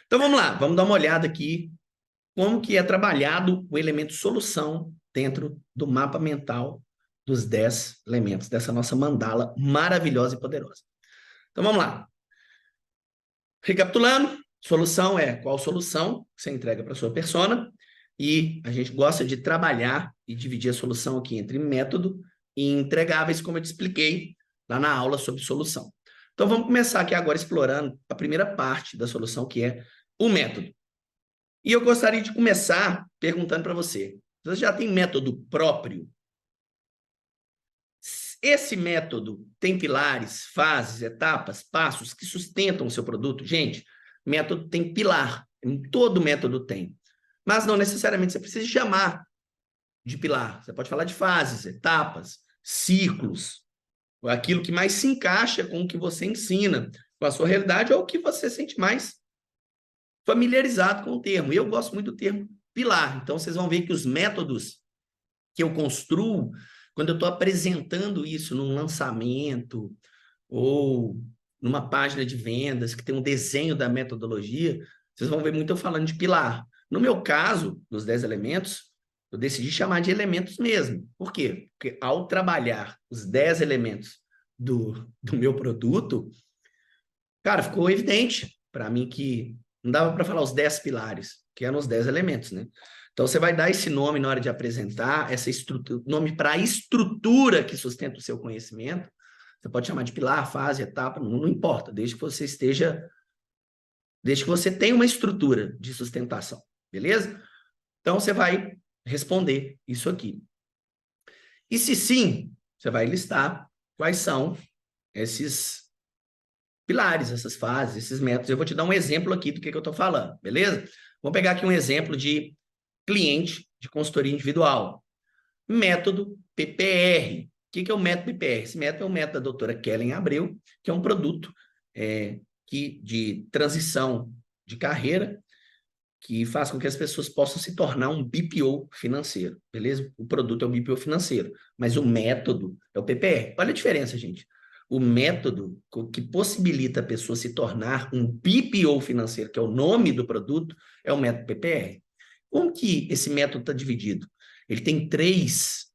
Então vamos lá, vamos dar uma olhada aqui como que é trabalhado o elemento solução dentro do mapa mental dos 10 elementos, dessa nossa mandala maravilhosa e poderosa. Então vamos lá. Recapitulando, solução é qual solução que você entrega para a sua persona, e a gente gosta de trabalhar e dividir a solução aqui entre método e entregáveis, como eu te expliquei lá na aula sobre solução. Então vamos começar aqui agora explorando a primeira parte da solução, que é o método. E eu gostaria de começar perguntando para você: você já tem método próprio? Esse método tem pilares, fases, etapas, passos que sustentam o seu produto? Gente, método tem pilar, todo método tem. Mas não necessariamente você precisa chamar de pilar. Você pode falar de fases, etapas, ciclos, aquilo que mais se encaixa com o que você ensina, com a sua realidade, ou o que você sente mais familiarizado com o termo. Eu gosto muito do termo pilar. Então, vocês vão ver que os métodos que eu construo, quando eu estou apresentando isso num lançamento ou numa página de vendas que tem um desenho da metodologia, vocês vão ver muito eu falando de pilar. No meu caso, dos 10 elementos, eu decidi chamar de elementos mesmo. Por quê? Porque ao trabalhar os 10 elementos do meu produto, cara, ficou evidente para mim que não dava para falar os 10 pilares, que eram os 10 elementos, né? Então, você vai dar esse nome na hora de apresentar, essa estrutura, nome para a estrutura que sustenta o seu conhecimento. Você pode chamar de pilar, fase, etapa, não importa, desde que você tenha uma estrutura de sustentação, beleza? Então, você vai responder isso aqui. E se sim, você vai listar quais são esses pilares, essas fases, esses métodos. Eu vou te dar um exemplo aqui do que eu estou falando, beleza? Vamos pegar aqui um exemplo de cliente de consultoria individual. Método PPR. O que é o método PPR? Esse método é o método da doutora Kellen Abreu, que é um produto de transição de carreira que faz com que as pessoas possam se tornar um BPO financeiro, beleza? O produto é o BPO financeiro, mas o método é o PPR. Olha a diferença, gente. O método que possibilita a pessoa se tornar um BPO financeiro, que é o nome do produto, é o método PPR. Como que esse método está dividido? Ele tem três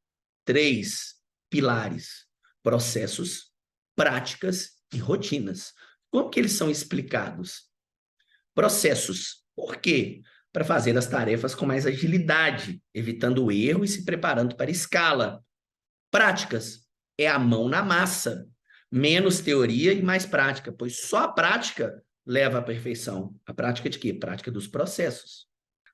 pilares: processos, práticas e rotinas. Como que eles são explicados? Processos. Por quê? Para fazer as tarefas com mais agilidade, evitando o erro e se preparando para escala. Práticas. É a mão na massa. Menos teoria e mais prática, pois só a prática leva à perfeição. A prática de quê? Prática dos processos.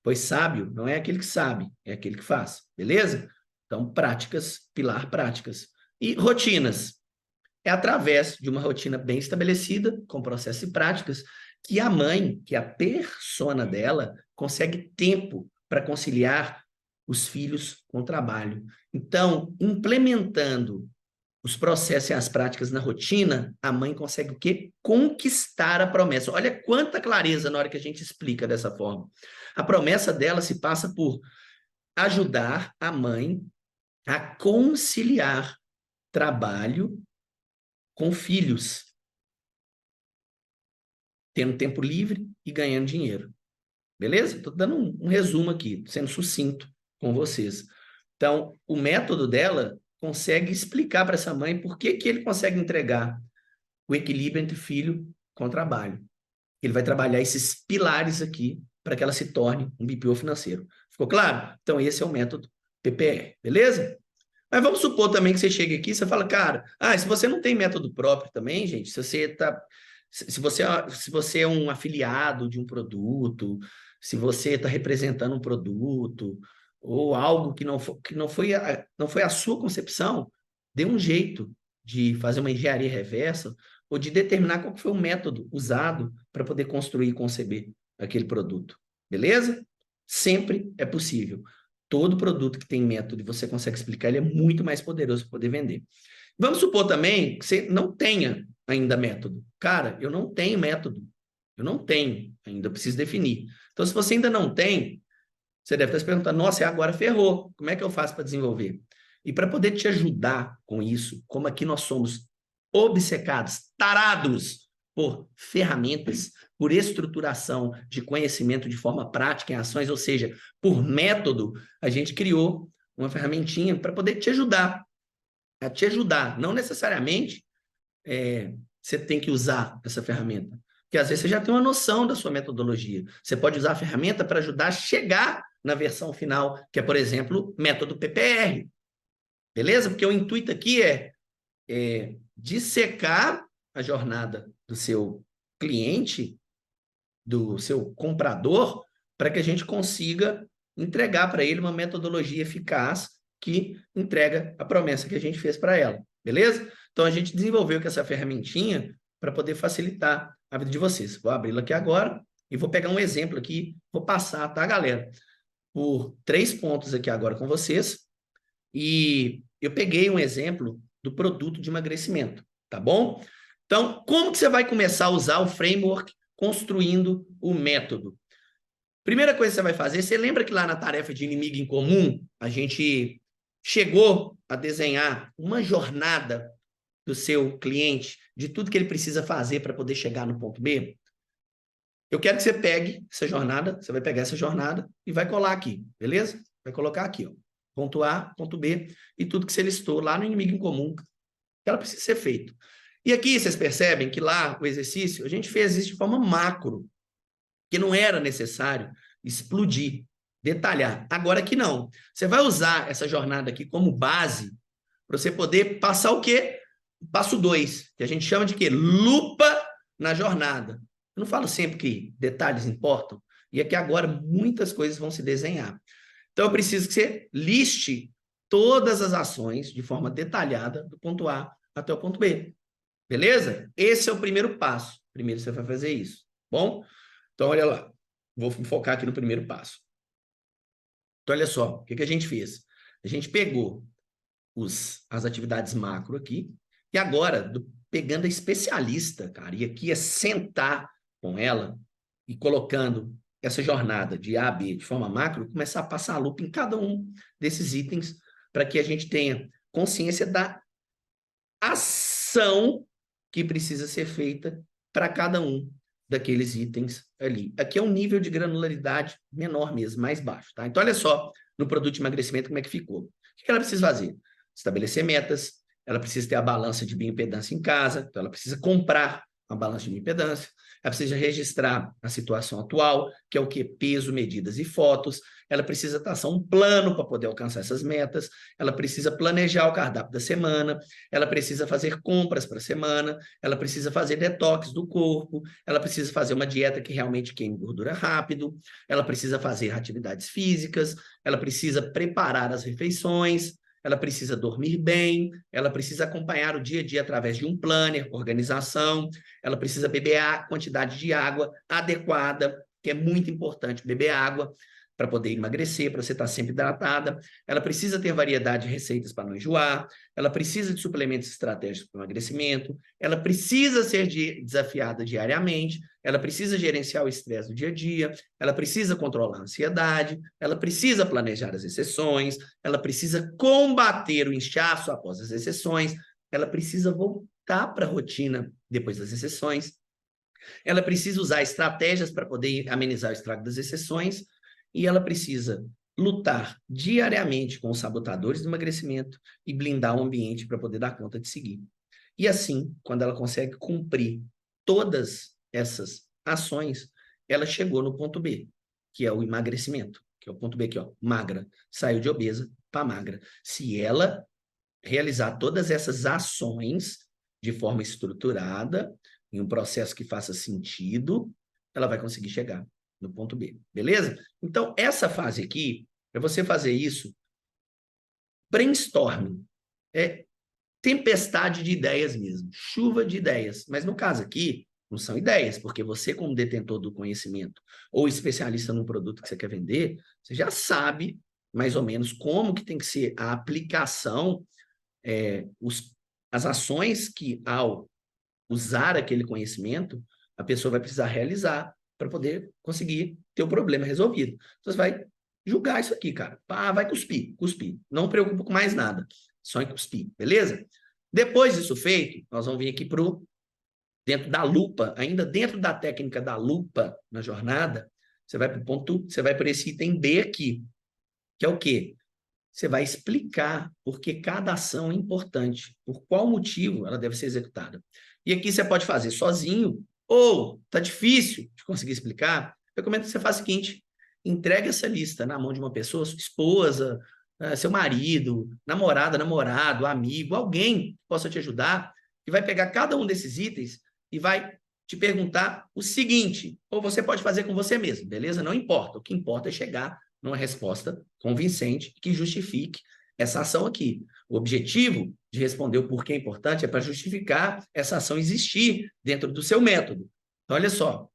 Pois sábio não é aquele que sabe, é aquele que faz. Beleza? Então, práticas, pilar práticas. E rotinas. É através de uma rotina bem estabelecida, com processos e práticas, que a mãe, que a persona dela, consegue tempo para conciliar os filhos com o trabalho. Então, implementando os processos e as práticas na rotina, a mãe consegue o quê? Conquistar a promessa. Olha quanta clareza na hora que a gente explica dessa forma. A promessa dela se passa por ajudar a mãe a conciliar trabalho com filhos, tendo tempo livre e ganhando dinheiro. Beleza? Estou dando um resumo aqui, sendo sucinto com vocês. Então, o método dela consegue explicar para essa mãe por que ele consegue entregar o equilíbrio entre filho com trabalho. Ele vai trabalhar esses pilares aqui para que ela se torne um BPO financeiro. Ficou claro? Então, esse é o método PPR, beleza? Mas vamos supor também que você chegue aqui e você fala, cara, se você não tem método próprio também, gente, se você é um afiliado de um produto, se você está representando um produto, ou algo que não foi a sua concepção, dê um jeito de fazer uma engenharia reversa ou de determinar qual foi o método usado para poder construir e conceber aquele produto. Beleza? Sempre é possível. Todo produto que tem método e você consegue explicar, ele é muito mais poderoso para poder vender. Vamos supor também que você não tenha ainda método. Cara, eu não tenho método. Eu não tenho ainda, eu preciso definir. Então, se você ainda não tem, você deve estar se perguntando, nossa, agora ferrou. Como é que eu faço para desenvolver? E para poder te ajudar com isso, como aqui nós somos obcecados, tarados por ferramentas, por estruturação de conhecimento de forma prática em ações, ou seja, por método, a gente criou uma ferramentinha para poder te ajudar, a te ajudar. Não necessariamente você tem que usar essa ferramenta, porque às vezes você já tem uma noção da sua metodologia. Você pode usar a ferramenta para ajudar a chegar na versão final, que é, por exemplo, método PPR. Beleza? Porque o intuito aqui é dissecar a jornada do seu cliente, do seu comprador, para que a gente consiga entregar para ele uma metodologia eficaz que entrega a promessa que a gente fez para ela. Beleza? Então, a gente desenvolveu com essa ferramentinha para poder facilitar a vida de vocês. Vou abri-la aqui agora e vou pegar um exemplo aqui, vou passar, tá, galera? Por 3 pontos aqui agora com vocês. E eu peguei um exemplo do produto de emagrecimento, tá bom? Então, como que você vai começar a usar o framework construindo o método? Primeira coisa que você vai fazer, você lembra que lá na tarefa de inimigo em comum, a gente chegou a desenhar uma jornada do seu cliente, de tudo que ele precisa fazer para poder chegar no ponto B? Eu quero que você pegue essa jornada, você vai pegar essa jornada e vai colar aqui, beleza? Vai colocar aqui, ó. Ponto A, ponto B, e tudo que você listou lá no inimigo em comum, que ela precisa ser feito. E aqui vocês percebem que lá o exercício, a gente fez isso de forma macro, que não era necessário explodir, detalhar. Agora aqui não. Você vai usar essa jornada aqui como base para você poder passar o quê? Passo 2, que a gente chama de quê? Lupa na jornada. Eu não falo sempre que detalhes importam, e aqui agora muitas coisas vão se desenhar. Então, eu preciso que você liste todas as ações de forma detalhada, do ponto A até o ponto B. Beleza? Esse é o primeiro passo. Primeiro você vai fazer isso. Bom? Então, olha lá. Vou focar aqui no primeiro passo. Então, olha só. O que a gente fez? A gente pegou as atividades macro aqui e agora, pegando a especialista, cara, e aqui é sentar com ela e colocando essa jornada de A a B de forma macro, começar a passar a lupa em cada um desses itens para que a gente tenha consciência da ação que precisa ser feita para cada um daqueles itens ali. Aqui é um nível de granularidade menor mesmo, mais baixo, tá? Então, olha só, no produto de emagrecimento, como é que ficou. O que ela precisa fazer? Estabelecer metas, ela precisa ter a balança de bioimpedância em casa, então ela precisa comprar uma balança de bioimpedância, ela precisa registrar a situação atual, que é o que? Peso, medidas e fotos. Ela precisa traçar um plano para poder alcançar essas metas. Ela precisa planejar o cardápio da semana. Ela precisa fazer compras para a semana. Ela precisa fazer detox do corpo. Ela precisa fazer uma dieta que realmente queime gordura rápido. Ela precisa fazer atividades físicas. Ela precisa preparar as refeições. Ela precisa dormir bem, ela precisa acompanhar o dia a dia através de um planner, organização, ela precisa beber a quantidade de água adequada, que é muito importante beber água para poder emagrecer, para você estar sempre hidratada. Ela precisa ter variedade de receitas para não enjoar, ela precisa de suplementos estratégicos para o emagrecimento, ela precisa ser desafiada diariamente, ela precisa gerenciar o estresse do dia a dia, ela precisa controlar a ansiedade, ela precisa planejar as exceções, ela precisa combater o inchaço após as exceções, ela precisa voltar para a rotina depois das exceções, ela precisa usar estratégias para poder amenizar o estrago das exceções, e ela precisa lutar diariamente com os sabotadores do emagrecimento e blindar o ambiente para poder dar conta de seguir. E assim, quando ela consegue cumprir todas essas ações, ela chegou no ponto B, que é o emagrecimento, que é o ponto B aqui, ó, magra, saiu de obesa para magra. Se ela realizar todas essas ações de forma estruturada, em um processo que faça sentido, ela vai conseguir chegar no ponto B, beleza? Então, essa fase aqui, para você fazer isso, brainstorming, é tempestade de ideias mesmo, chuva de ideias. Mas no caso aqui, não são ideias, porque você, como detentor do conhecimento ou especialista num produto que você quer vender, você já sabe mais ou menos como que tem que ser a aplicação, as ações que, ao usar aquele conhecimento, a pessoa vai precisar realizar para poder conseguir ter o problema resolvido. Você vai julgar isso aqui, cara. Ah, vai cuspir, cuspir. Não preocupa com mais nada. Só em cuspir, beleza? Depois disso feito, nós vamos vir aqui para o dentro da lupa, ainda dentro da técnica da lupa na jornada, você vai para o ponto, você vai para esse item B aqui, que é o quê? Você vai explicar por que cada ação é importante, por qual motivo ela deve ser executada. E aqui você pode fazer sozinho, ou está difícil de conseguir explicar, eu recomendo que você faça o seguinte, entregue essa lista na mão de uma pessoa, sua esposa, seu marido, namorado, amigo, alguém que possa te ajudar, que vai pegar cada um desses itens e vai te perguntar o seguinte, ou você pode fazer com você mesmo, beleza? Não importa, o que importa é chegar numa resposta convincente que justifique essa ação aqui. O objetivo de responder o porquê é importante é para justificar essa ação existir dentro do seu método. Então, olha só,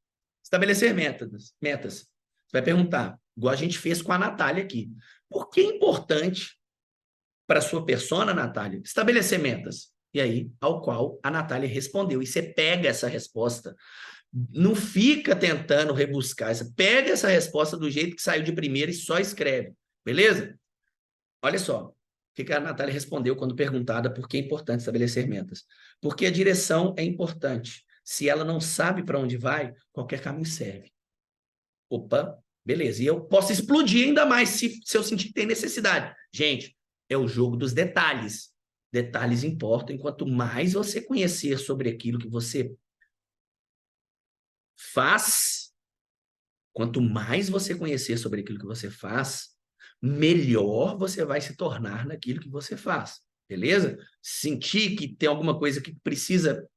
estabelecer metas. Você vai perguntar, igual a gente fez com a Natália aqui, por que é importante para a sua persona, Natália, estabelecer metas? E aí, ao qual a Natália respondeu. E você pega essa resposta, não fica tentando rebuscar, você pega essa resposta do jeito que saiu de primeira e só escreve, beleza? Olha só, o que a Natália respondeu quando perguntada por que é importante estabelecer metas. Porque a direção é importante. Se ela não sabe para onde vai, qualquer caminho serve. Opa, beleza. E eu posso explodir ainda mais se eu sentir que tem necessidade. Gente, é o jogo dos detalhes. Detalhes importam. Quanto mais você conhecer sobre aquilo que você faz, quanto mais você conhecer sobre aquilo que você faz, melhor você vai se tornar naquilo que você faz, beleza? Sentir que tem alguma coisa que precisa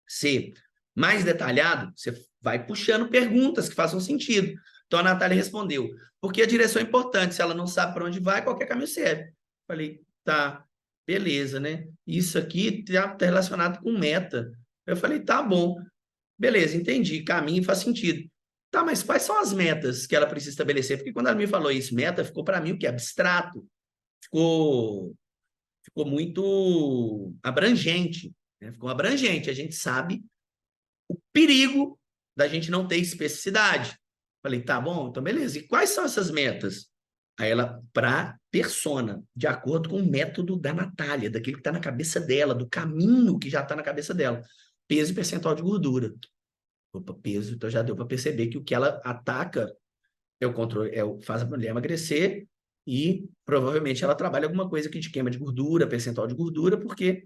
ser mais detalhado, você vai puxando perguntas que façam sentido. Então a Natália respondeu, porque a direção é importante, se ela não sabe para onde vai, qualquer caminho serve. Falei, tá, beleza, né? Isso aqui tá relacionado com meta. Eu falei, tá bom, beleza, entendi, caminho faz sentido. Tá, mas quais são as metas que ela precisa estabelecer? Porque quando ela me falou isso, meta, ficou para mim o que? Abstrato. Ficou muito abrangente. Né? Ficou abrangente. A gente sabe o perigo da gente não ter especificidade. Falei, tá bom, então beleza. E quais são essas metas? Aí ela, para persona, de acordo com o método da Natália, daquilo que está na cabeça dela, do caminho que já está na cabeça dela. Peso e percentual de gordura. Opa, peso, então já deu para perceber que o que ela ataca é o controle, faz a mulher emagrecer e provavelmente ela trabalha alguma coisa que te queima de gordura, percentual de gordura, porque,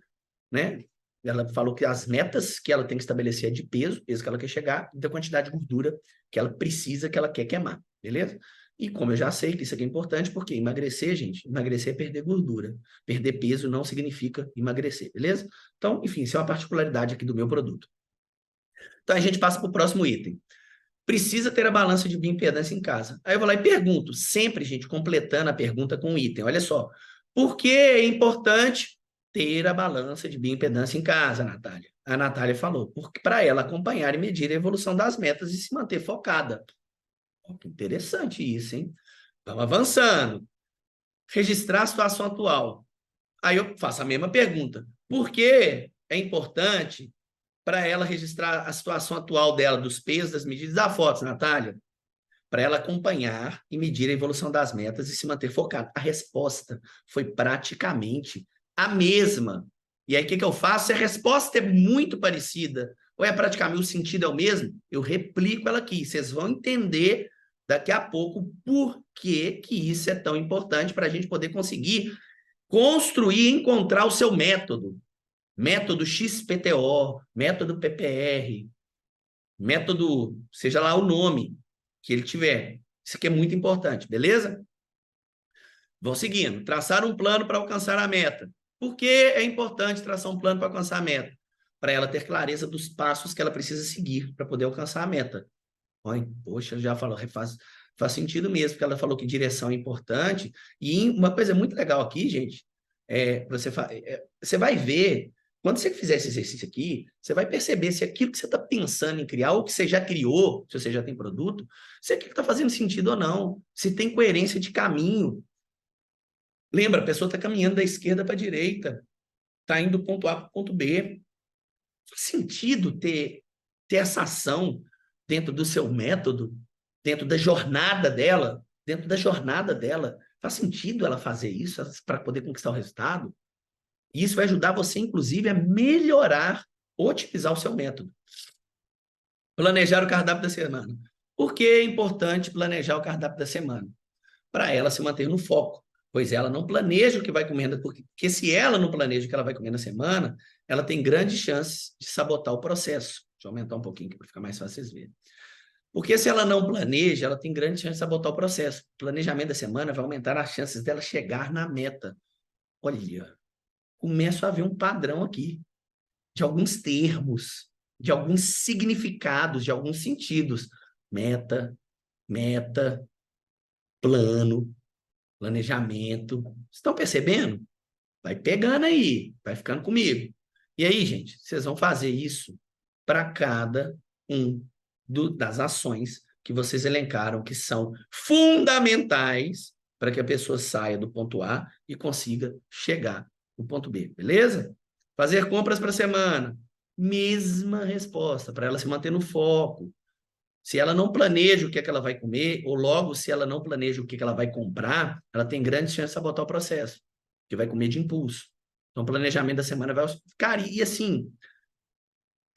né, ela falou que as metas que ela tem que estabelecer é de peso que ela quer chegar, e da quantidade de gordura que ela precisa, que ela quer queimar, beleza? E como eu já sei que isso aqui é importante, porque emagrecer, gente, emagrecer é perder gordura. Perder peso não significa emagrecer, beleza? Então, enfim, isso é uma particularidade aqui do meu produto. Então, a gente passa para o próximo item. Precisa ter a balança de bioimpedância em casa. Aí eu vou lá e pergunto, sempre, gente, completando a pergunta com um item. Olha só, por que é importante ter a balança de bioimpedância em casa, Natália? A Natália falou, porque para ela acompanhar e medir a evolução das metas e se manter focada. Oh, que interessante isso, hein? Vamos avançando. Registrar a situação atual. Aí eu faço a mesma pergunta. Por que é importante para ela registrar a situação atual dela, dos pesos, das medidas? Dá fotos, Natália, para ela acompanhar e medir a evolução das metas e se manter focada. A resposta foi praticamente a mesma. E aí, o que eu faço? Se a resposta é muito parecida, ou é praticamente, o sentido é o mesmo, eu replico ela aqui. Vocês vão entender daqui a pouco por que isso é tão importante para a gente poder conseguir construir e encontrar o seu método. Método XPTO, método PPR, método, seja lá o nome que ele tiver. Isso aqui é muito importante, beleza? Vão seguindo. Traçar um plano para alcançar a meta. Por que é importante traçar um plano para alcançar a meta? Para ela ter clareza dos passos que ela precisa seguir para poder alcançar a meta. Olha, poxa, já falou, faz sentido mesmo, porque ela falou que direção é importante. E uma coisa muito legal aqui, gente, você vai ver, quando você fizer esse exercício aqui, você vai perceber se aquilo que você está pensando em criar, ou que você já criou, se você já tem produto, se aquilo está fazendo sentido ou não, se tem coerência de caminho. Lembra, a pessoa está caminhando da esquerda para a direita, está indo do ponto A para o ponto B. Faz sentido ter essa ação dentro do seu método, dentro da jornada dela, faz sentido ela fazer isso para poder conquistar o resultado? E isso vai ajudar você, inclusive, a melhorar otimizar o seu método. Planejar o cardápio da semana. Por que é importante planejar o cardápio da semana? Para ela se manter no foco, pois ela não planeja o que vai comer, porque se ela não planeja o que ela vai comer na semana, ela tem grandes chances de sabotar o processo. Deixa eu aumentar um pouquinho aqui para ficar mais fácil vocês verem. Porque se ela não planeja, ela tem grande chance de sabotar o processo. O planejamento da semana vai aumentar as chances dela chegar na meta. Olha, começo a ver um padrão aqui, de alguns termos, de alguns significados, de alguns sentidos. Meta, meta, plano, planejamento. Estão percebendo? Vai pegando aí, vai ficando comigo. E aí, gente, vocês vão fazer isso para cada um das ações que vocês elencaram, que são fundamentais para que a pessoa saia do ponto A e consiga chegar no ponto B, beleza? Fazer compras para a semana. Mesma resposta, para ela se manter no foco. Se ela não planeja o que é que ela vai comer, ou logo se ela não planeja o que é que ela vai comprar, ela tem grande chance de sabotar o processo, que vai comer de impulso. Então, o planejamento da semana vai... Cara, e assim,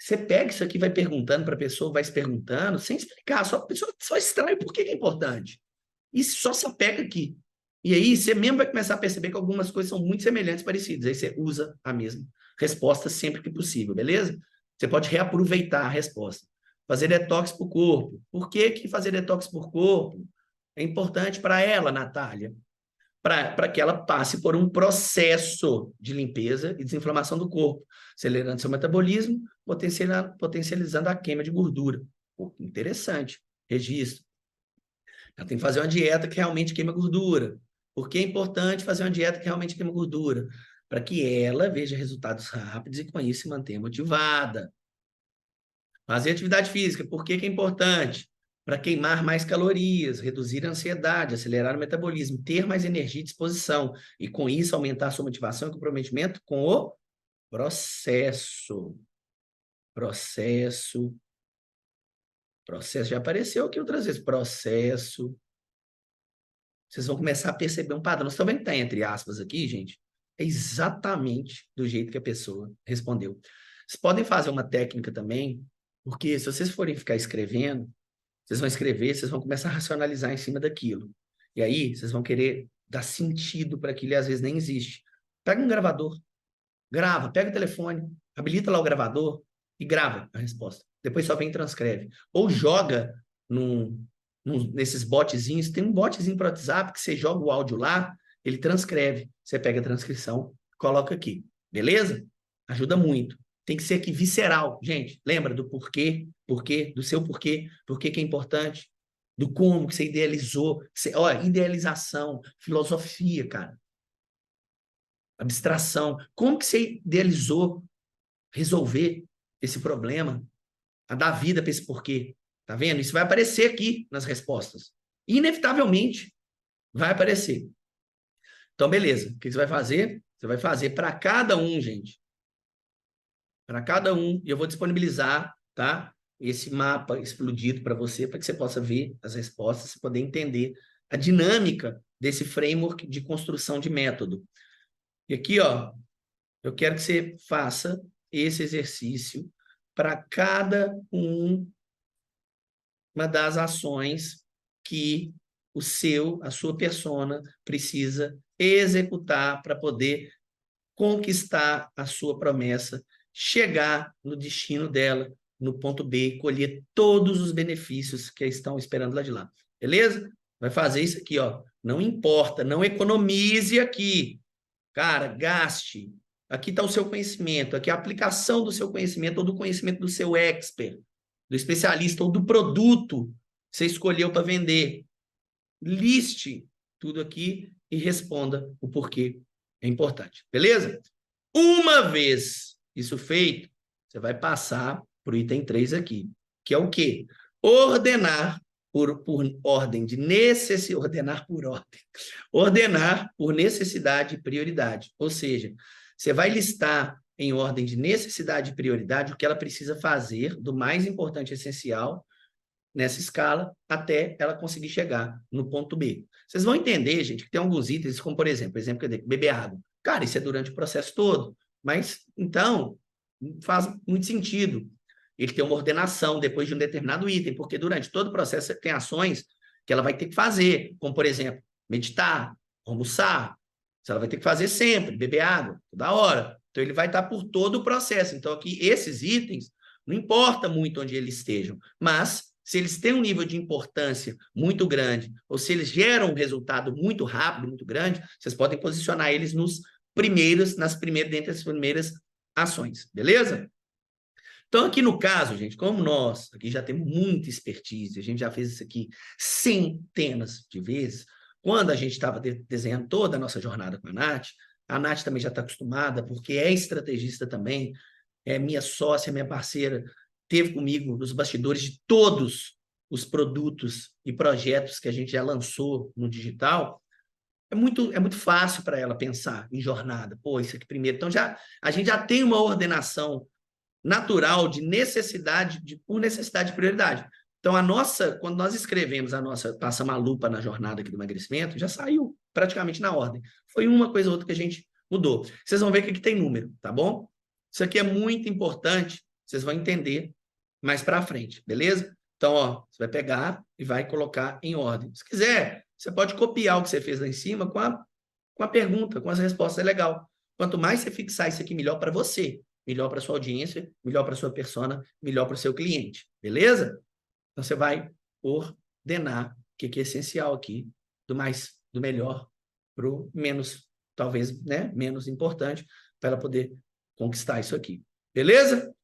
você pega isso aqui, vai perguntando para a pessoa, vai se perguntando, sem explicar, só a pessoa só extrai por que é importante. E só se apega aqui. E aí, você mesmo vai começar a perceber que algumas coisas são muito semelhantes, parecidas. Aí você usa a mesma resposta sempre que possível, beleza? Você pode reaproveitar a resposta. Fazer detox para o corpo. Por que que fazer detox por corpo é importante para ela, Natália? Para que ela passe por um processo de limpeza e desinflamação do corpo, acelerando seu metabolismo, potencializando a queima de gordura. Pô, interessante. Registro. Ela tem que fazer uma dieta que realmente queima gordura. Por que é importante fazer uma dieta que realmente queima gordura? Para que ela veja resultados rápidos e com isso se mantenha motivada. Fazer atividade física, por que é importante? Para queimar mais calorias, reduzir a ansiedade, acelerar o metabolismo, ter mais energia e disposição, e com isso aumentar a sua motivação e comprometimento com o processo. Processo. Processo já apareceu aqui outras vezes. Processo. Vocês vão começar a perceber um padrão. Vocês estão vendo que está entre aspas aqui, gente? É exatamente do jeito que a pessoa respondeu. Vocês podem fazer uma técnica também, porque se vocês forem ficar escrevendo, vocês vão escrever, vocês vão começar a racionalizar em cima daquilo. E aí, vocês vão querer dar sentido para aquilo e às vezes nem existe. Pega um gravador, grava, pega o telefone, habilita lá o gravador e grava a resposta. Depois só vem e transcreve. Ou joga nesses botzinhos, tem um botzinho para o WhatsApp que você joga o áudio lá, ele transcreve. Você pega a transcrição, coloca aqui. Beleza? Ajuda muito. Tem que ser aqui visceral. Gente, lembra do porquê, do seu porquê, porquê que é importante, do como que você idealizou. Idealização, filosofia, cara. Abstração. Como que você idealizou resolver esse problema, a dar vida para esse porquê? Tá vendo? Isso vai aparecer aqui nas respostas. Inevitavelmente vai aparecer. Então, beleza. O que você vai fazer? Você vai fazer para cada um, gente. Para cada um. E eu vou disponibilizar, tá? Esse mapa explodido para você, para que você possa ver as respostas e poder entender a dinâmica desse framework de construção de método. E aqui, ó, eu quero que você faça esse exercício para cada uma das ações que a sua persona precisa executar para poder conquistar a sua promessa, chegar no destino dela, no ponto B, colher todos os benefícios que estão esperando lá de lá. Beleza? Vai fazer isso aqui, ó. Não importa, não economize aqui. Cara, gaste. Aqui está o seu conhecimento, aqui é a aplicação do seu conhecimento ou do conhecimento do seu expert, do especialista ou do produto que você escolheu para vender. Liste tudo aqui e responda o porquê é importante. Beleza? Uma vez isso feito, você vai passar para o item 3 aqui, que é o quê? Ordenar por ordem de necessidade, ordenar por ordem. Ordenar por necessidade e prioridade. Ou seja, você vai listar em ordem de necessidade e prioridade o que ela precisa fazer, do mais importante e essencial, nessa escala, até ela conseguir chegar no ponto B. Vocês vão entender, gente, que tem alguns itens, como por exemplo, beber água. Cara, isso é durante o processo todo. Mas, então, faz muito sentido ele ter uma ordenação depois de um determinado item, porque durante todo o processo tem ações que ela vai ter que fazer, como, por exemplo, meditar, almoçar, isso ela vai ter que fazer sempre, beber água, toda hora. Então, ele vai estar por todo o processo. Então, aqui, esses itens, não importa muito onde eles estejam, mas se eles têm um nível de importância muito grande, ou se eles geram um resultado muito rápido, muito grande, vocês podem posicionar eles nos primeiros, dentre as primeiras ações, beleza? Então, aqui no caso, gente, como nós aqui já temos muita expertise, a gente já fez isso aqui centenas de vezes, quando a gente estava desenhando toda a nossa jornada com a Nath também já está acostumada, porque é estrategista também, é minha sócia, minha parceira, teve comigo nos bastidores de todos os produtos e projetos que a gente já lançou no digital. É muito fácil para ela pensar em jornada. Pô, isso aqui primeiro. Então, a gente já tem uma ordenação natural de necessidade, por necessidade de prioridade. Então, quando nós escrevemos passamos a lupa na jornada aqui do emagrecimento, já saiu praticamente na ordem. Foi uma coisa ou outra que a gente mudou. Vocês vão ver que aqui tem número, tá bom? Isso aqui é muito importante, vocês vão entender mais para frente, beleza? Então, ó, você vai pegar e vai colocar em ordem. Se quiser, você pode copiar o que você fez lá em cima com a pergunta, com as respostas, é legal. Quanto mais você fixar isso aqui, melhor para você, melhor para sua audiência, melhor para sua persona, melhor para o seu cliente, beleza? Então, você vai ordenar o que é essencial aqui, do melhor para o menos, talvez, né, menos importante, para ela poder conquistar isso aqui. Beleza?